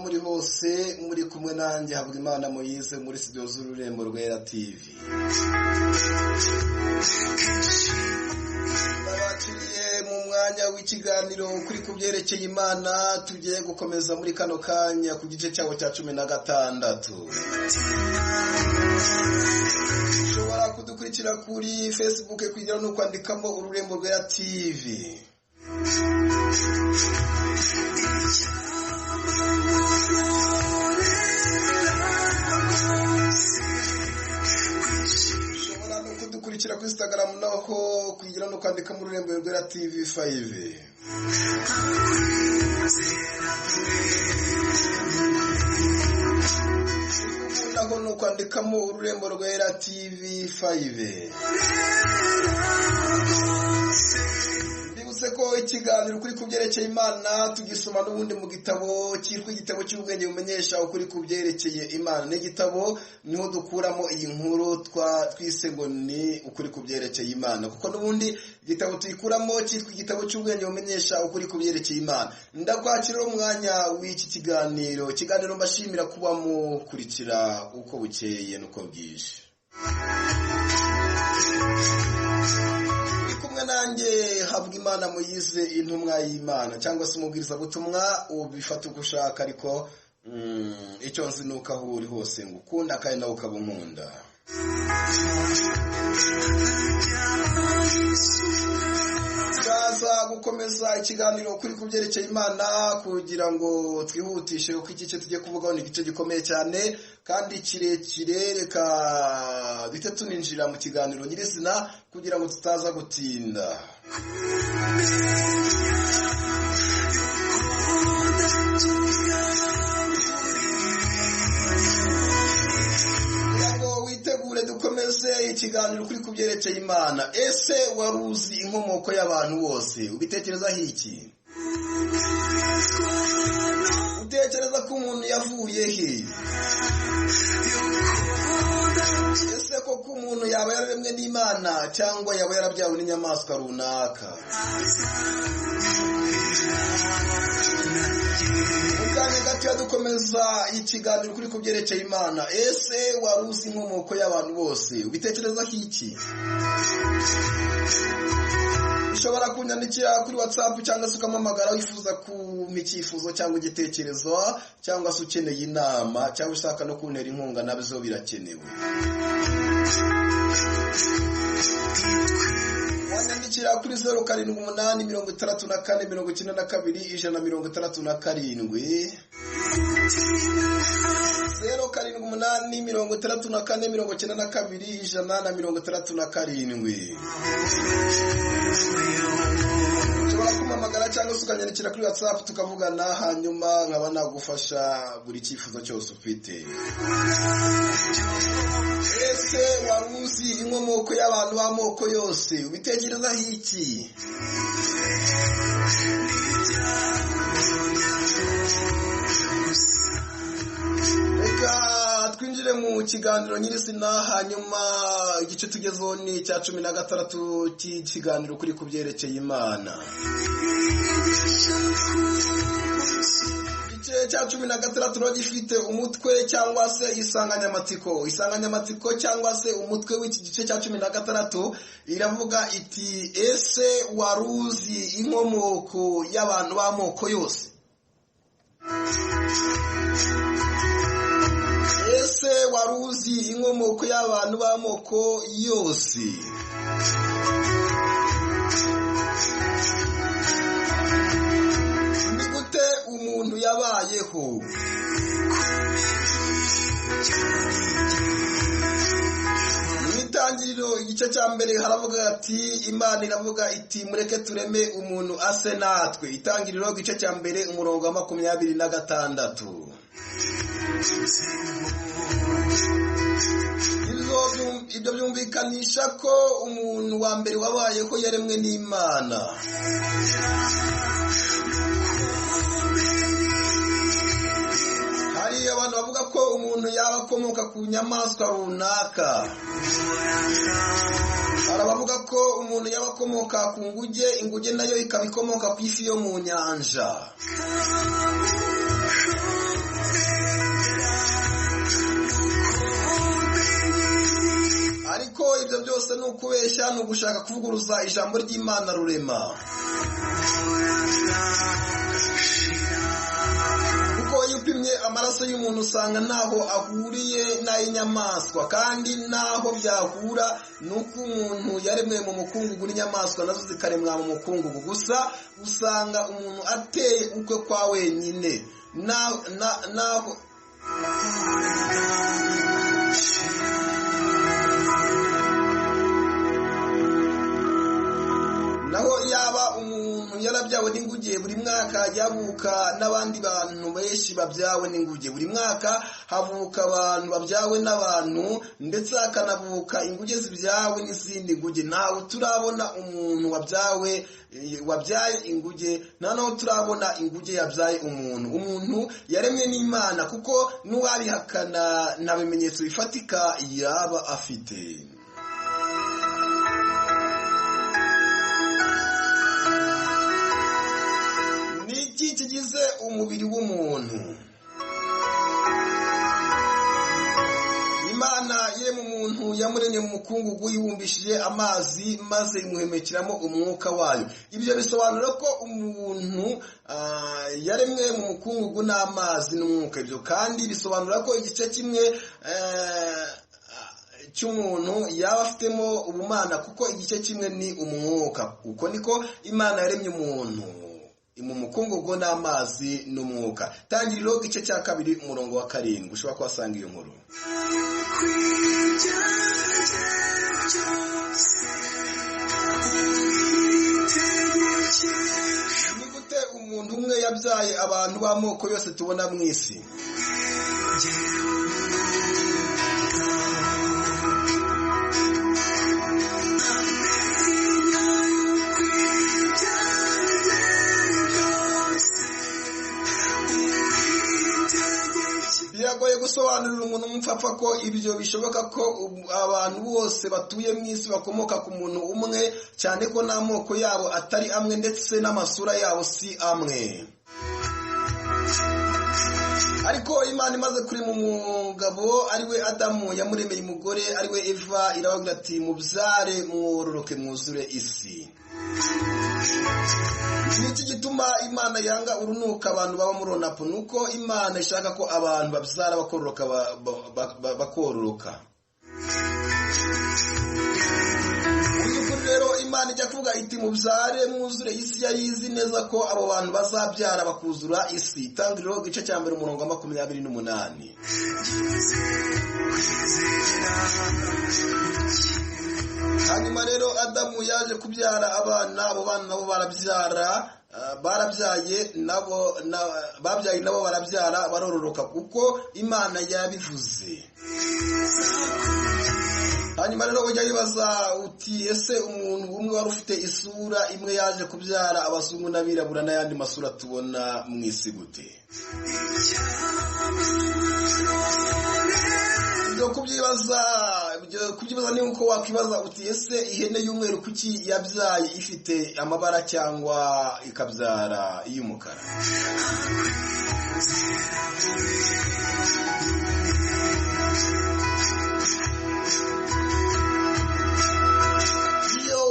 muri hose muri kumwe nanjye Habwimana Moise muri studio z'Ururembo Rwera TV. Babakiriye mu mwanya w'ikiganiro kuri kubyerekeye Imana, tugiye gukomeza muri kano kanya ku gice cyawo cya 16. Ushobora kudukurikira kuri Facebook kugira no kwandikamo Ururembo Rwera TV. Ushobora no kudukurikira kuri Instagram naho kugira no kwandika mu Ururembo Rwera TV 5. Naho no kwandikamo Ururembo Rwera TV 5. Ko ikiganiro kuri kubyerekeye Imana tugisoma n'ubundi mu gitabo cyitwa igitabo cy'ubwenge bumenyesha ukuri kubyerekeye Imana. N'igitabo niho dukuramo iyi nkuru twise ngo ni ukuri kubyerekeye Imana, kuko n'ubundi igitabo tuyikuramo cyitwa igitabo cy'ubwenge bumenyesha ukuri kubyerekeye Imana. Ndakwakira umwanya w'iki kiganiro mbashimira kuba mukurikira uko bukeye nuko bwije. Nanjye Habwimana Moise, intumwa y'Imana cyangwa se umubwiriza butumwa, ubifata uko ushaka, ariko icyo nzi nuko aho uri hose ngukunda kandi nawe ukaba unkunda. Turaza gukomeza ikiganiro kuri kubyerekeye Imana kugira ngo twihutishe uko igice tugiye kuvugaho ni igice gikomeye cyane kandi kirekire. Reka duhite tuninjira mu kiganiro nyirizina kugira ngo tutaza gutinda. Witegure dukomeze ikiganiro kuri kubyerekeye Imana. Ese waruzi inkomoko y'abantu bose? Ubitekerezaho iki? Utekereza ko umuntu yavuye he? Ese koko umuntu yaba yararemwe n'Imana cyangwa yaba yarabyawe n'inyamaswa runaka? Mukanya gato dukomeza ikiganiro kuri kubyerekeye Imana. Ese waruzi inkomoko y'abantu bose? Ubitekerezaho iki? Ushobora kunyandikira kuri WhatsApp cyangwa se ukamamagara wifuza kumpa icyifuzo cyangwa igitekerezo, cyangwa se ukeneye inama cyangwa ushaka no kuntera inkunga, nabyo birakenewe. Wanyandikira kuri 07883492 07883492 ushobora kumamagara cyangwa se ukanyandikira kuri WhatsApp tukavugana, hanyuma nkaba nagufasha buri cyifuzo cyose ufite. Ese waruzi inkomoko y'abantu b'amoko yose? Ubitekerezaho iki? Reka twinjire mu kiganiro nyirizina, hanyuma igice tugezeho ni cya 16 cy'ikiganiro kuri kubyerekeye Imana. Igice cya 16 gifite umutwe cyangwa se isanganyamatsiko cyangwa se umutwe w'iki gice cya 16 iravuga iti: ese waruzi inkomoko y'abantu b'amoko yose? Ese waruzi inkomoko y'abantu b'amoko yose? Ni gute umuntu yabayeho? Mu itangiriro igice cya mbere haravuga ati, Imana iravuga iti mureke tureme umuntu ase natwe. Itangiriro igice cya mbere umurongo wa 26. Ibyo byumvikanisha ko umuntu wa mbere wabayeho yaremwe n'Imana. Hari abantu bavuga ko umuntu yaba akomoka ku nyamaswa runaka. Hari abavuga ko umuntu yaba akomoka ku nguge, inguge nayo ikaba ikomoka ku ifi yo mu nyanja. ukubeshya, ni ugushaka kuvuguruza ijambo ry'Imana rurema. Kuko iyo upimye amaraso y'umuntu usanga ntaho ahuriye n'ay'inyamaswa, kandi naho byahura nuko umuntu yaremwe mu mukungugu n'inyamaswa nazo zikaremwa mu mukungugu. Gusa usanga umuntu ateye ukwe kwa wenyine. Naho yaba umuntu yarabyawe n'inguge, buri mwaka yavuka n'abandi bantu benshi babyawe n'inguge. Buri mwaka havuka abantu babyawe n'abantu, ndetse hakanavuka inguge zibyawe n'izindi nguge. Ntawe turabona umuntu wabyaye inguge, noneho turabona inguge yabyaye umuntu. Umuntu yaremwe n'Imana, kuko n'uwabihakana nta bimenyetso bifatika yaba afite. Niki kigize umubiri w'umuntu? Imana irema umuntu yamuremye mu mukungugu, yibumbishije amazi maze imuhemekiramo umwuka wayo. Ibyo bisobanura ko umuntu yaremwe mu mukungugu n'amazi n'umwuka. Ibyo kandi bisobanura ko igice kimwe cy'umuntu yaba afitemo ubumana, kuko igice kimwe ni umwuka. Uko niko Imana yaremye umuntu mu mukungugu n'amazi n'umwuka. Tangiriro igice cya 2 umurongo wa 7 ushobora kuhasanga iyo nkuru. Ni gute umuntu umwe yabyaye abantu b'amoko yose tubona mu isi? Biragoye gusobanurira umuntu umupfapfa ko ibyo bishoboka, ko abantu bose batuye mu isi bakomoka ku muntu umwe, cyane ko n'amoko yabo atari amwe ndetse n'amasura yabo si amwe. Ariko Imana imaze kurema umugabo ariwe Adamu, yamuremeye umugore ariwe Eva, irababwira ati mubyare mwororoke mwuzure isi. Niki gituma Imana yanga urunuka abantu baba muri Onapo? Nuko Imana ishaka ko abantu babyara bakororoka, bakororoka. Uyu rero Imana ijya kuvuga iti mubyare mwuzure isi, yari izi neza ko abo bantu bazabyara bakuzura isi. Tangiriro igice cya 1 umurongo wa 28. Hanyuma rero Adamu yaje kubyara abana, abo bana nabo barabyaye nabo barabyara barororoka, kuko Imana yabivuze. Hanyuma rero ujya yibaza uti ese umuntu umwe wari ufite isura imwe yaje kubyara abazungu n'abirabura n'ayandi masura tubona mu isi gute? Kubyibaza ni uko wakwibaza uti ese ihene y'umweru kuki yabyaye ifite amabara cyangwa ikabyara iy'umukara?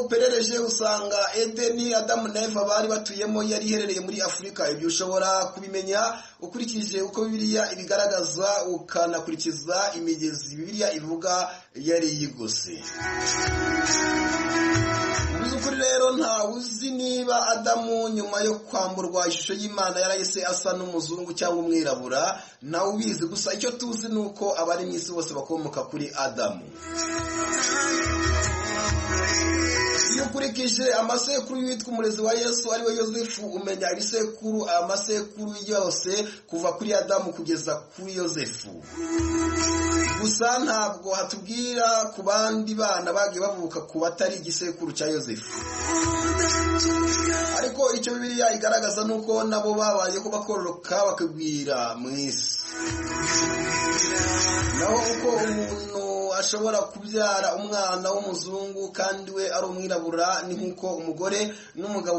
Uperereje usanga Edeni Adamu na Eva bari batuyemo yari iherereye muri Afurika. Ibyo ushobora kubimenya ukurikije uko Bibiliya ibigaragaza, ukanakurikiza imigezi Bibiliya ivuga yari yigose. Bizukuri rero nta uzi niba Adamu nyuma yo kwamburwa ishusho y'Imana yarahise asa n'umuzungu cyangwa umwirabura, nta ubizi. Gusa icyo tuzi nuko abari mu isi bose bakomoka kuri Adamu. Iyo ukurikije amasekuru y'uwitwa umurezi wa Yesu ariwe Yosefu, umenya amasekuru yose kuva kuri Adamu kugeza kuri Yosefu. Gusa ntabwo hatubwira ku bandi bana bagiye bavuka ku batari igisekuru cya Yosefu. Ariko icyo Bibiliya igaragaza nuko nabo babayeho bakororoka bakagwira mu isi. Naho uko umuntu ashobora kubyara umwana w'umuzungu kandi we ari umwirabura, ni nk'uko umugore n'umugabo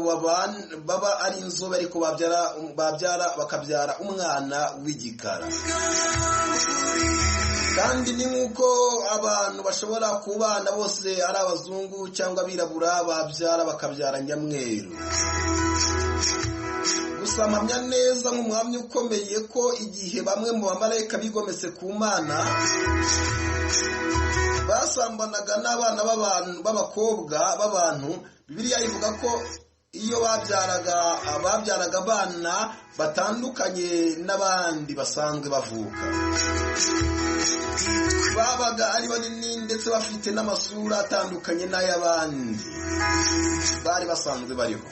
baba ari inzobe ariko bakabyara umwana w'igikara. Kandi ni nk'uko abantu bashobora kubana bose ari abazungu cyangwa abirabura bakabyara nyamweru. Gusa mpamya neza nk'umuhamya ukomeye ko igihe bamwe mu bamarayika bigometse ku Mana basambanaga n'abana b'abakobwa b'abantu, Bibiliya ivuga ko iyo babyaraga abana batandukanye n'abandi basanzwe bavuka, babaga ari banini ndetse bafite n'amasura atandukanye n'ay'abandi bari basanzwe bariho.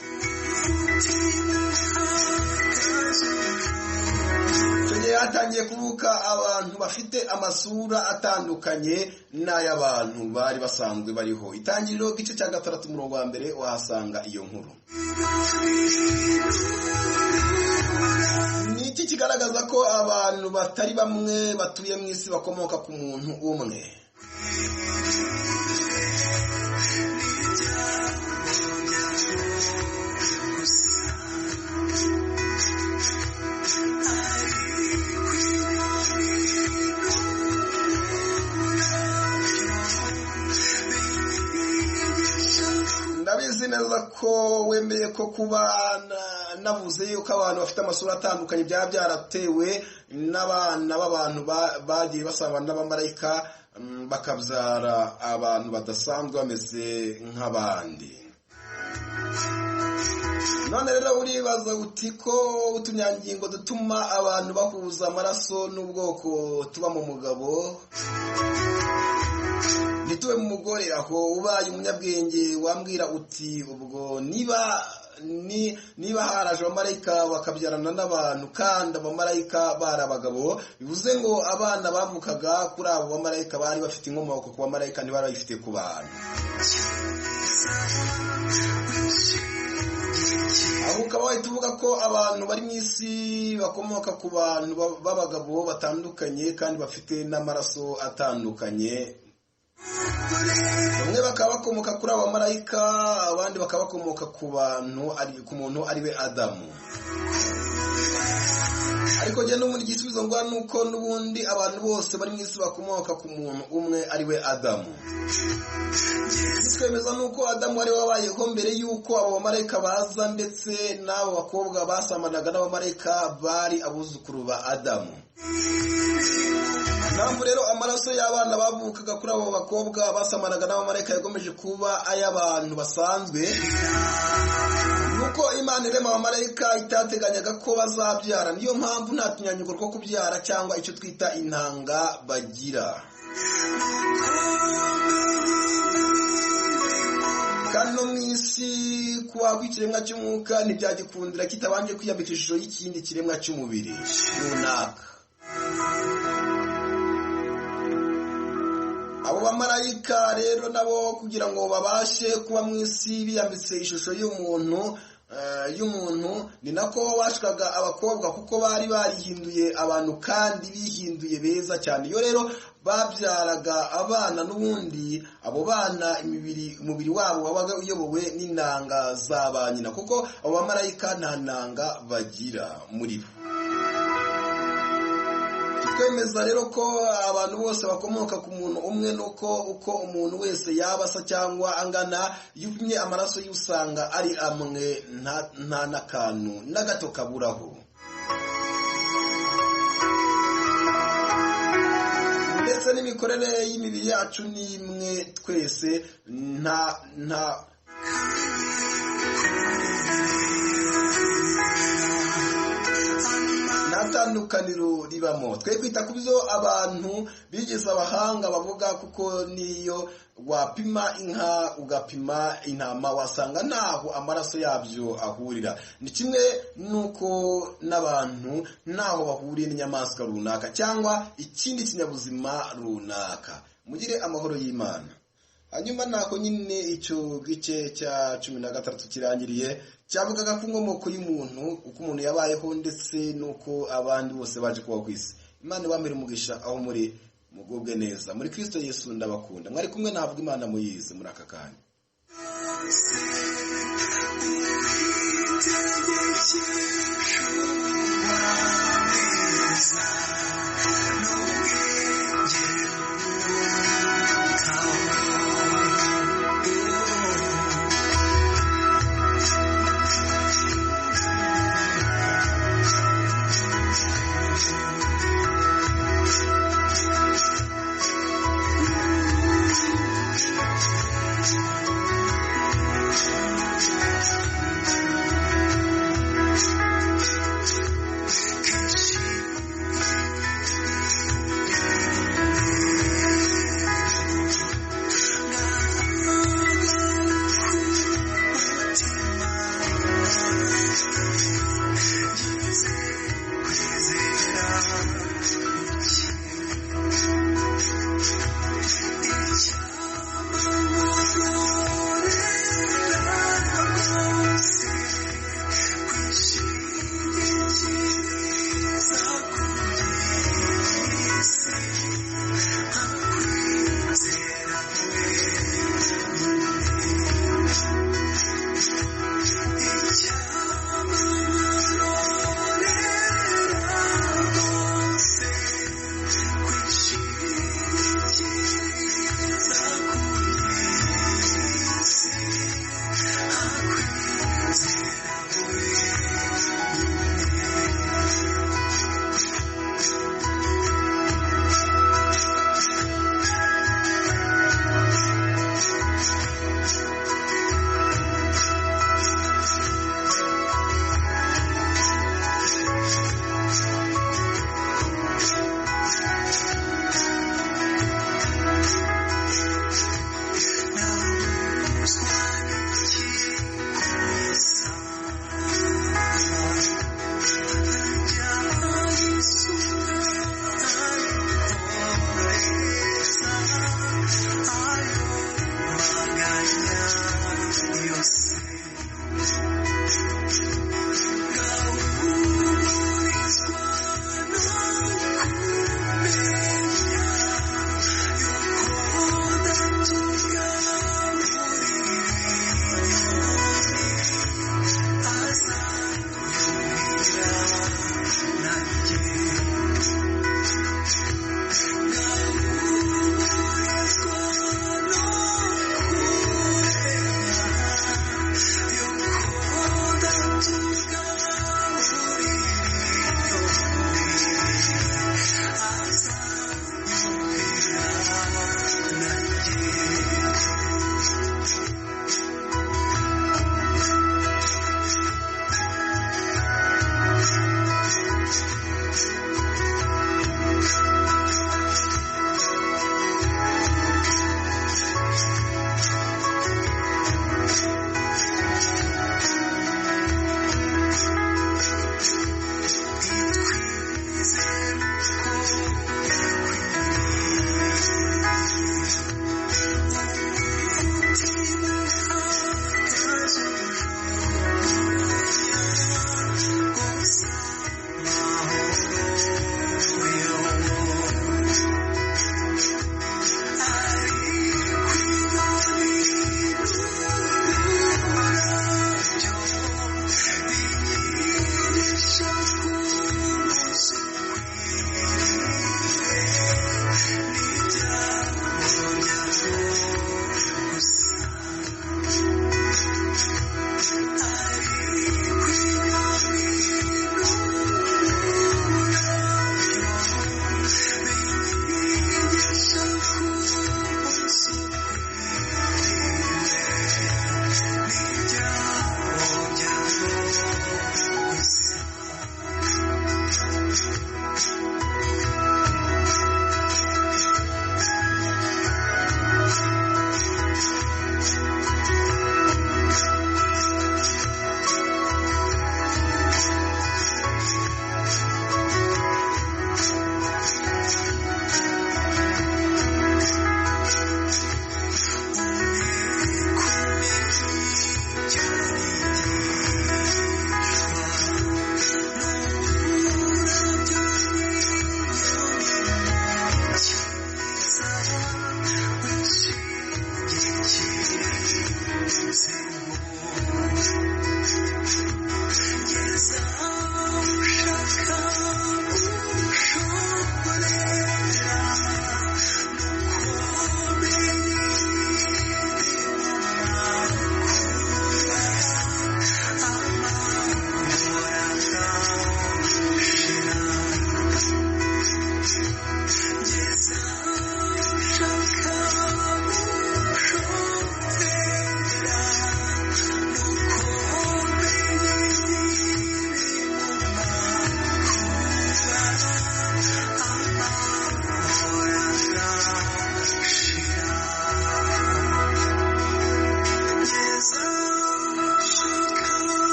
Hatangiye kuvuka abantu bafite amasura atandukanye n'ay'abantu bari basanzwe bariho. Itangiriro igice cya 6:1 wahasanga iyo nkuru. Ni iki kigaragaza ko abantu batari bamwe batuye mu isi bakomoka ku muntu umwe? Ndabizi neza ko wemeye ko kuba navuze yuko abantu bafite amasura atandukanye byaba byaratewe n'abana b'abantu bagiye basabana n'abamarayika bakabyara abantu badasanzwe bameze nk'abandi. None rero uribaza uti ko utunyangingo dutuma abantu bahuza amaraso n'ubwoko tuba mu mugabo ntitube mu mugore, aho ubaye umunyabwenge wambwira uti ubwo niba haraje abamarayika bakabyarana n'abantu kandi abamarayika bari abagabo, bivuze ngo abana bavukaga kuri abo bamarayika bari bafite inkomoko ku bamarayika, ntibari bayifite ku bantu. Aho ukaba wahita uvuga ko abantu bari mu isi bakomoka ku bantu b'abagabo batandukanye kandi bafite n'amaraso atandukanye. Bamwe bakaba bakomoka kuri abo bamarayika, abandi bakaba bakomoka ku muntu ari we Adamu. Ariko njye n'ubundi igisubizo ngo nuko n'ubundi abantu bose bari mu isi bakomoka ku muntu umwe ari we Adamu. Twemeza nuko Adamu ari we wabayeho mbere y'uko abo bamarayika baza, ndetse n'abo bakobwa basamanaga n'abamarayika bari abuzukuru ba Adamu. Ntabwo rero amaraso y'abana bavukaga kuri abo bakobwa basamanaga n'abamarayika yagomeje kuba ay'abantu basanzwe, nuko Imana irema abamarayika itateganyaga ko bazabyara. Niyo mpamvu nta tunyanyugo two kubyara cyangwa icyo twita intanga bagira. Kandi no mu isi kuba kw'ikiremwa cy'umwuka ntibyagikundira kitabanje kwiyambika ishusho y'ikindi kiremwa cy'umubiri runaka. Abo bamarayika rero nabo kugira ngo babashe kuba mu isi biyambitse ishusho y'umuntu, ni nako bashikaga abakobwa kuko bari barihinduye abantu kandi bihinduye beza cyane. Iyo rero babyaraga abana n'ubundi abo bana umubiri wabo wabaga uyobowe n'intanga za ba nyina, kuko abo bamarayika nta ntanga bagira muri bo. Twemeza rero ko abantu bose bakomoka ku muntu umwe, nuko uko umuntu wese yaba asa cyangwa angana, yumye amaraso y'usanga ari amwe, nta n'akantu na gato kaburaho. Ndetse n'imikorere y'imibiri yacu ni imwe twese, nta tandukaniro ribamo. Twe kwita ku byo abantu bigeze abahanga bavuga, kuko niyo wapima inka ugapima intama wasanga ntaho amaraso yabyo ahurira. Ni kimwe nuko n'abantu ntaho bahuriye n'inyamaswa runaka cyangwa ikindi kinyabuzima runaka. Mugire amahoro y'Imana. Hanyuma nako nyine icyo gice cya 13 kirangiriye cyavugaga ku nkomoko y'umuntu, uko umuntu yabayeho ndetse nuko abandi bose baje kuba ku isi. Imana ibamere umugisha aho muri. mugubwe neza muri Kristo Yesu. Ndabakunda. Mwari kumwe na Havugimana Moyize muri aka kanya. Thank you.